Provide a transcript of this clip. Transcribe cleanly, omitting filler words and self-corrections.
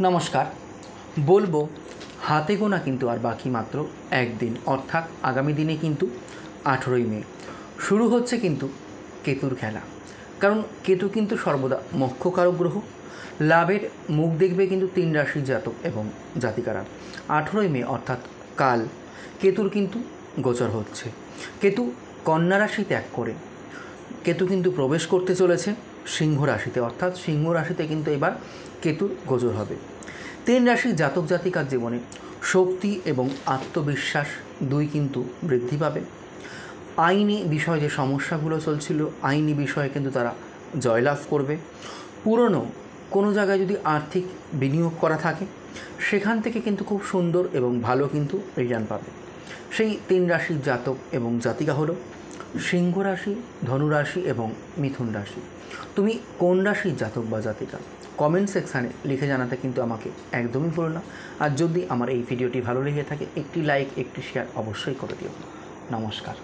নমস্কার। বলবো হাতে গোনা কিন্তু আর বাকি মাত্র একদিন, অর্থাৎ আগামী দিনে কিন্তু 18ই মে শুরু হচ্ছে কিন্তু কেতুর খেলা। কারণ কেতু কিন্তু সর্বদা মোক্ষকারক গ্রহ, লাভের মুখ দেখবে কিন্তু 3 রাশির জাতক এবং জাতিকারা। 18ই মে অর্থাৎ কাল কেতুর কিন্তু গোচর হচ্ছে। কেতু কন্যা রাশি ত্যাগ করে কেতু কিন্তু প্রবেশ করতে চলেছে সিংহ রাশিতে, অর্থাৎ সিংহ রাশিতে কিন্তু এবার কেতুর গোচর হবে। 3 রাশির জাতক জাতিকার জীবনে শক্তি এবং আত্মবিশ্বাস দুই কিন্তু বৃদ্ধি পাবে। আইনি বিষয়ে যে সমস্যাগুলো চলছিল, আইনি বিষয়ে কিন্তু তারা জয়লাভ করবে। পুরনো কোনো জায়গায় যদি আর্থিক বিনিয়োগ করা থাকে সেখান থেকে কিন্তু খুব সুন্দর এবং ভালো কিন্তু রিটার্ন পাবে। সেই 3 রাশির জাতক এবং জাতিকা হলো সিংহ রাশি, ধনু রাশি এবং মিথুন রাশি। তুমি কোন রাশির জাতক বা জাতিকা কমেন্ট সেকশানে লিখে জানাতে কিন্তু আমাকে একদমই ভুলো না। আর যদি আমার এই ভিডিওটি ভালো লেগে থাকে একটি লাইক, একটি শেয়ার অবশ্যই করে দিও। নমস্কার।